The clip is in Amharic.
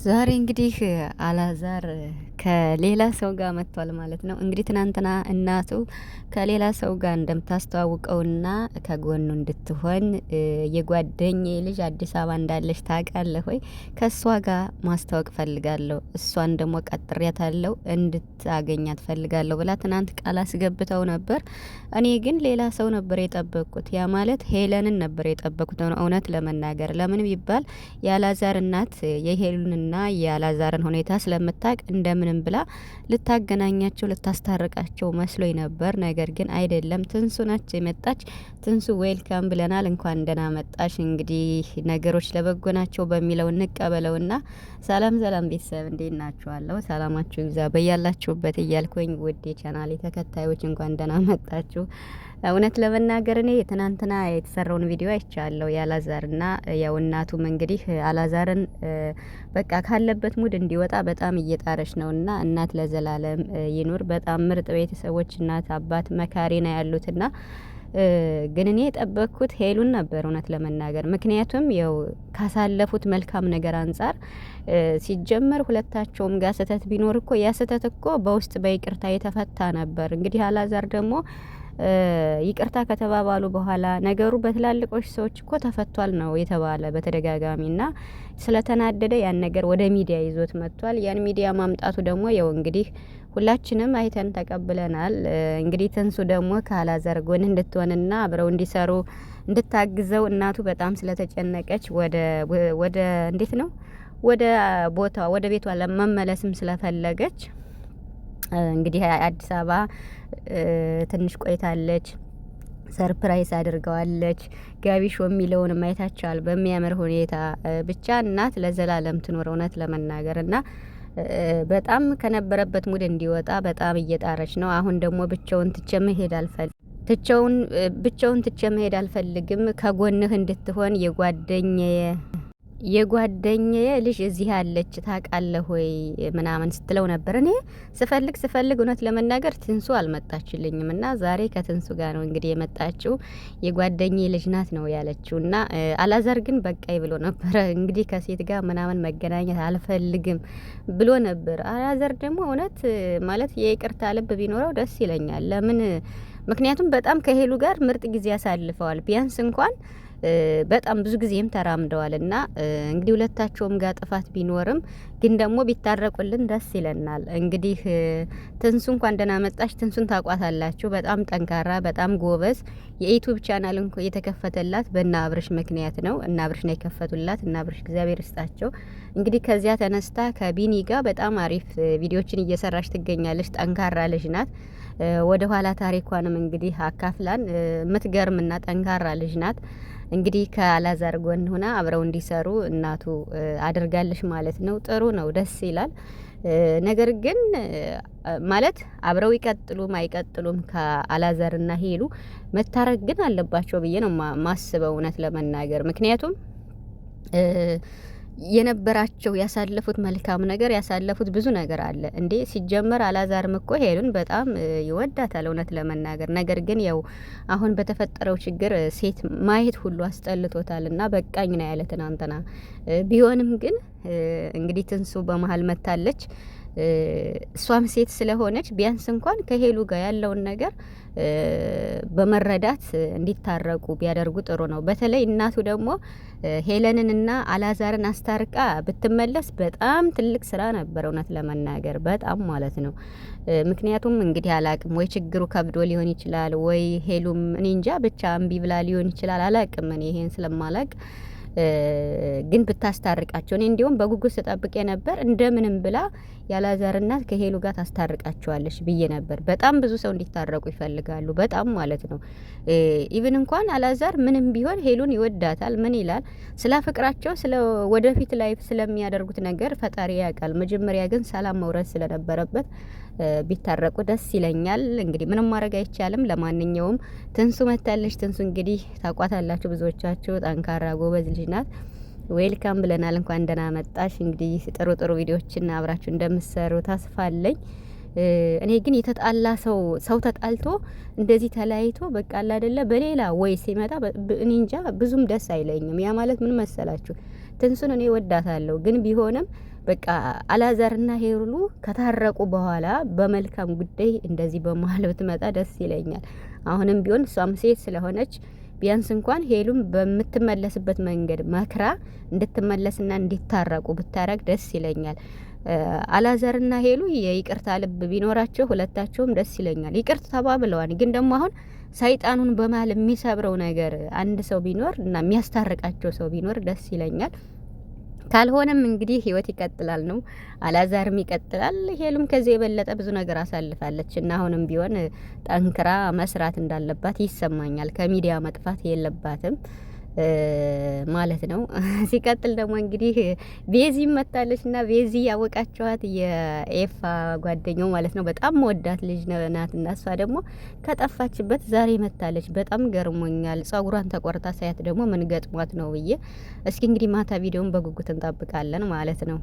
ዛሬ እንግዲህ አላዛር ከሌላ ሰው ጋር መጥቷል ማለት ነው። እንግዲህ ትናንትና እናቱ ከሌላ ሰው ጋር እንደምታስተዋውቀውና ከጎኑ እንድትሆን የጓደኛዬ ልጅ አዲስ አበባ እንዳለች ታውቃለህ ወይ? ከእሷ ጋር ማስታወቅ ፈልጋለሁ፣ እሷን ደግሞ ቀጥሬያታለሁ እንድታገኛት ፈልጋለሁ ብላ ትናንት ቃል አስገብተው ነበር። እኔ ግን ሌላ ሰው ነበር የጠበቅኩት። ያ ማለት ሄለንን ነበር የጠበቅኩት ነው እውነት ለመናገር። ለምን ቢባል የአላዛር እናት የሄሉንና የአላዛርን ሁኔታ ስለምታውቅ እንደምንም ብላ ልታገናኛቸው ልታስታርቃቸው መስሎኝ ነበር። ነገር ግን አይደለም፣ ትንሱ ናቸው የመጣች። ትንሱ ዌልካም ብለናል፣ እንኳን ደህና መጣሽ። እንግዲህ ነገሮች ለበጎ ናቸው በሚለው እንቀበለውና ሰላም ሰላም ቤተሰብ እንዴት ናችኋለሁ? ሰላማችሁ ይብዛ በያላችሁበት እያልኩኝ ውድ የቻናሌ ተከታዮች እንኳን ደህና መጣችሁ። እውነት ለመናገር እኔ ትናንትና የተሰራውን ቪዲዮ አይቻለሁ የአላዛርና ያው እናቱም እንግዲህ አላዛርን በቃ ካለበት ሙድ እንዲወጣ በጣም እየጣረች ነውና እናት ለዘላለም ይኑር። በጣም ምርጥ ቤተሰቦች እናት አባት መካሪ ነው ያሉትና ግን እኔ የጠበቅኩት ሄሉን ነበር እውነት ለመናገር። ምክንያቱም ያው ካሳለፉት መልካም ነገር አንጻር ሲጀመር ሁለታቸውም ጋር ስህተት ቢኖር እኮ ያ ስህተት እኮ በውስጥ በይቅርታ የተፈታ ነበር። እንግዲህ አላዛር ደግሞ ይቅርታ ከተባባሉ በኋላ ነገሩ በትላልቆች ሰዎች እኮ ተፈቷል ነው የተባለ በተደጋጋሚና ስለተናደደ ያን ነገር ወደ ሚዲያ ይዞት መጥቷል። ያን ሚዲያ ማምጣቱ ደግሞ ያው እንግዲህ ሁላችንም አይተን ተቀብለናል። እንግዲህ ትንሱ ደግሞ ከአላዛር ጎን እንድትሆንና አብረው እንዲሰሩ እንድታግዘው እናቱ በጣም ስለተጨነቀች ወደ እንዴት ነው ወደ ቦታ ወደ ቤቷ ለመመለስም ስለፈለገች እንግዲህ አዲስ አበባ ትንሽ ቆይታለች። ሰርፕራይዝ አድርገዋለች። ጋቢሾ የሚለውን ማየታችኋል በሚያምር ሁኔታ። ብቻ እናት ለዘላለም ትኖር እውነት ለመናገር እና በጣም ከነበረበት ሙድ እንዲወጣ በጣም እየጣረች ነው። አሁን ደግሞ ብቻውን ትቼ መሄድ አልፈልግም ከጎንህ እንድትሆን የጓደኛዬ ልጅ እዚህ ያለች ታውቃለህ ወይ ምናምን ስትለው ነበር። እኔ ስፈልግ እውነት ለመናገር ትንሱ አልመጣችልኝም እና ዛሬ ከትንሱ ጋር ነው እንግዲህ የመጣችው። የጓደኛዬ ልጅ ናት ነው ያለችው እና አላዛር ግን በቃይ ብሎ ነበር እንግዲህ ከሴት ጋር ምናምን መገናኘት አልፈልግም ብሎ ነበር። አላዛር ደግሞ እውነት ማለት የይቅርታ ልብ ቢኖረው ደስ ይለኛል። ለምን? ምክንያቱም በጣም ከሄሉ ጋር ምርጥ ጊዜ ያሳልፈዋል። ቢያንስ እንኳን በጣም ብዙ ጊዜም ተራምደዋል እና እንግዲህ ሁለታቸውም ጋር ጥፋት ቢኖርም ግን ደግሞ ቢታረቁልን ደስ ይለናል። እንግዲህ ትንሱ እንኳን ደህና መጣች። ትንሱን ታቋታላችሁ። በጣም ጠንካራ፣ በጣም ጎበዝ የዩቲዩብ ቻናል እንኳን የተከፈተላት በእነ አብርሽ ምክንያት ነው። እነ አብርሽ ነው የከፈቱላት። እነ አብርሽ እግዚአብሔር ይስጣቸው። እንግዲህ ከዚያ ተነስታ ከቢኒ ጋር በጣም አሪፍ ቪዲዮችን እየሰራች ትገኛለች። ጠንካራ ልጅ ናት። ወደ ኋላ ታሪኳንም እንግዲህ አካፍላን የምትገርምና ጠንካራ ልጅ ናት። እንግዲህ ከአላዛር ጎን ሆና አብረው እንዲሰሩ እናቱ አድርጋለች ማለት ነው። ጥሩ ነው፣ ደስ ይላል። ነገር ግን ማለት አብረው ይቀጥሉም አይቀጥሉም ከአላዛርና ሄሉ መታረቅ ግን አለባቸው ብዬ ነው ማስበው እውነት ለመናገር። ምክንያቱም የነበራቸው ያሳለፉት መልካም ነገር ያሳለፉት ብዙ ነገር አለ እንዴ። ሲጀመር አላዛርም እኮ ሄሉን በጣም ይወዳታል እውነት ለመናገር። ነገር ግን ያው አሁን በተፈጠረው ችግር ሴት ማየት ሁሉ አስጠልቶታልና በቃኝ ነው ያለ ትናንትና። ቢሆንም ግን እንግዲህ ትንሱ በመሀል መታለች። እሷም ሴት ስለሆነች ቢያንስ እንኳን ከሄሉ ጋር ያለውን ነገር በመረዳት እንዲታረቁ ቢያደርጉ ጥሩ ነው። በተለይ እናቱ ደግሞ ሄለንንና አላዛርን አስታርቃ ብትመለስ በጣም ትልቅ ስራ ነበር እውነት ለመናገር በጣም ማለት ነው። ምክንያቱም እንግዲህ አላቅም ወይ ችግሩ ከብዶ ሊሆን ይችላል ወይ ሄሉም እኔ እንጃ ብቻ እምቢ ብላ ሊሆን ይችላል። አላቅም እኔ ይሄን ስለማላቅ ግን ብታስታርቃቸው እኔ እንዲሁም በጉጉት ስጠብቅ ነበር። እንደምንም ብላ የአላዛር እናት ከሄሉ ጋር ታስታርቃቸዋለች ብዬ ነበር። በጣም ብዙ ሰው እንዲታረቁ ይፈልጋሉ በጣም ማለት ነው። ኢቭን እንኳን አላዛር ምንም ቢሆን ሄሉን ይወዳታል። ምን ይላል ስለ ፍቅራቸው ስለ ወደፊት ላይ ስለሚያደርጉት ነገር ፈጣሪ ያውቃል። መጀመሪያ ግን ሰላም መውረድ ስለነበረበት ቢታረቁ ደስ ይለኛል። እንግዲህ ምንም ማድረግ አይቻልም። ለማንኛውም ትንሱ መታለች። ትንሱ እንግዲህ ታቋታላችሁ ብዙዎቻችሁ። ጠንካራ ጎበዝ ልጅ ናት። ዌልካም ብለናል። እንኳን ደህና መጣሽ። እንግዲህ ጥሩ ቪዲዮዎችን አብራችሁ እንደምትሰሩ ተስፋ አለኝ። እኔ ግን የተጣላ ሰው ተጣልቶ እንደዚህ ተለያይቶ በቃ አለ አይደለ በሌላ ወይ ሲመጣ እኔ እንጃ ብዙም ደስ አይለኝም። ያ ማለት ምን መሰላችሁ? ትንሱን እኔ ወዳታለሁ ግን ቢሆንም በቃ አላዛርና ሄሉ ከታረቁ በኋላ በመልካም ጉዳይ እንደዚህ በመሀል ብትመጣ ደስ ይለኛል። አሁንም ቢሆን እሷም ሴት ስለሆነች ቢያንስ እንኳን ሄሉም በምትመለስበት መንገድ መክራ እንድትመለስና እንዲታረቁ ብታረግ ደስ ይለኛል። አላዛርና ሄሉ የይቅርታ ልብ ቢኖራቸው ሁለታቸውም ደስ ይለኛል። ይቅርታ ተባብለዋል። ግን ደግሞ አሁን ሰይጣኑን በመሀል የሚሰብረው ነገር አንድ ሰው ቢኖር እና የሚያስታርቃቸው ሰው ቢኖር ደስ ይለኛል። ካልሆነም እንግዲህ ህይወት ይቀጥላል ነው። አላዛርም ይቀጥላል። ሄሉም ከዚህ የበለጠ ብዙ ነገር አሳልፋለች እና አሁንም ቢሆን ጠንክራ መስራት እንዳለባት ይሰማኛል። ከሚዲያ መጥፋት የለባትም ማለት ነው። ሲቀጥል ደግሞ እንግዲህ ቤዚ መታለች እና ቤዚ ያወቃቸዋት የኤፋ ጓደኛው ማለት ነው። በጣም መወዳት ልጅ ናት እና እሷ ደግሞ ከጠፋችበት ዛሬ መታለች። በጣም ገርሞኛል። ጸጉሯን ተቆርጣ ሳያት ደግሞ ምን ገጥሟት ነው ብዬ እስኪ እንግዲህ ማታ ቪዲዮውን በጉጉት እንጠብቃለን ማለት ነው።